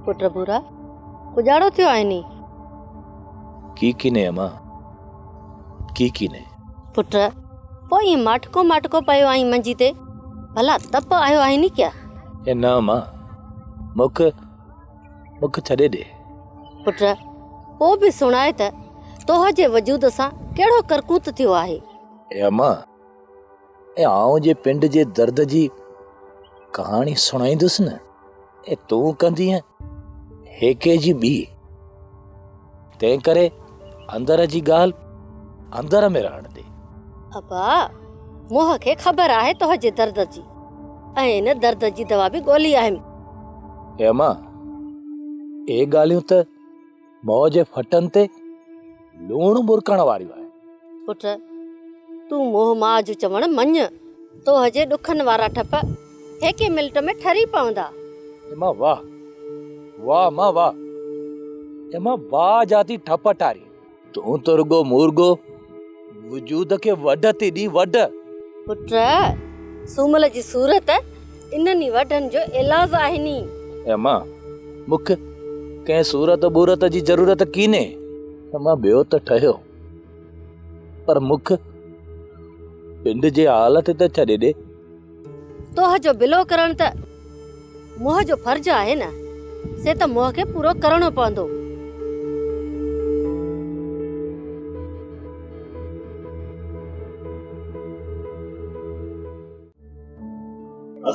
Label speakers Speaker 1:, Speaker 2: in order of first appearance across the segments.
Speaker 1: पुट बुरा उजाड़ो थियो आहे नी
Speaker 2: की ने अम्मा की ने
Speaker 1: पुट पोइ माटको पयो आई मंजी ते भला तप आयो आहे नी क्या
Speaker 2: ए ना अम्मा मुख छॾे दे
Speaker 1: पुट ओ भी सुणाए त तोह जे वजूद सां केड़ो करकूत थियो आहे
Speaker 2: ए अम्मा ए आऊं जे पिंड जे दर्द जी कहानी सुणाईंदुसि न ए तूं कंदी हेके जी बी तंहिं करे अंदर जी ॻाल्हि अंदर में रहण दे
Speaker 1: अबा मोह खे ख़बर आहे तोह जे दर्द जी ऐं इन दर्द जी दवा भी गोली आहे
Speaker 2: ए अम्मा ए ॻाल्हियूं त मोह जे फटनि ते लूण मुरकण वारियूं आहिनि
Speaker 1: पुट तू मोह मां जो चवण मञ तोह जे दुखन वारा ठप हेके मिनट में ठरी पवंदा
Speaker 2: एमा वाह वाह मां वाह एमा वाह जाती ठप टारी तूं तो रुगो मुर्गो वजूद के वड ते दी वड
Speaker 1: पुट सूमल जी सूरत इन्हनि वडन जो इलाज आहे नी
Speaker 2: एमा मुख कंहिं सूरत बूरत जी जरूरत कीने एमा ॿियो त ठहियो पर मुख पिंड जे हालत ते छॾे ॾे
Speaker 1: तोह जो बिलो करण त मोह जो फर्ज आहे न से त मोह खे पूरो करणो पवंदो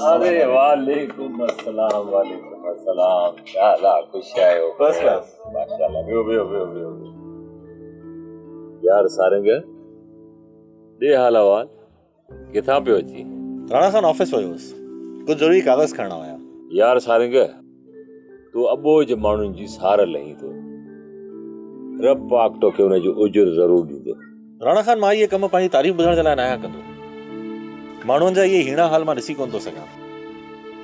Speaker 3: अरे वालेकुम अस्सलाम क्या हाल है खुश आए हो बस माशाल्लाह बियो यार सारंग दे हाल अहवाल किथां पियो अची
Speaker 4: राणा खान ऑफिस वियो हुअसि कुछ जरूरी कागज खणणा हुया
Speaker 3: यार सारंग तू अबोज माण्हुनि जी सार लही तो रब पाक तोखे उन जो उजर जरूर ॾींदो
Speaker 4: राणा खान मां ये कम पंहिंजी तारीफ़ ॿुधण जे लाइ न आहियां कंदो माण्हुनि जा ये हीणा हाल मां ॾिसी कोन थो सघां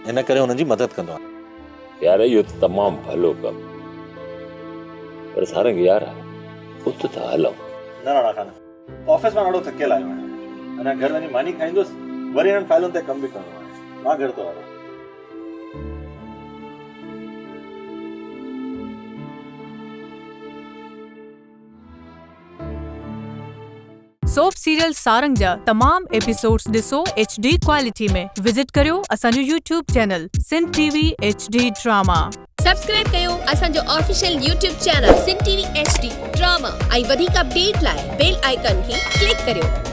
Speaker 4: इन करे हुननि जी मदद कंदो आहियां
Speaker 3: यार इहो त तमामु भलो कमु पर सारंग यार उत त हलूं
Speaker 4: न राणा खान ऑफिस मां ॾाढो थकियल आयो आहियां अञा घर वञी मानी खाईंदुसि वरी हिननि फाइलुनि ते कमु बि करणो आहे मां घर थो हलां
Speaker 5: सोप सीरियल सारंग जा तमाम एपिसोड्स ॾिसो HD क्वालिटी में विजिट करियो असांजो YouTube channel Sindh TV HD drama
Speaker 6: subscribe कयो असांजो official YouTube channel Sindh TV HD drama ऐं वधीक अपडेट लाइ बेल आइकन खे क्लिक करियो।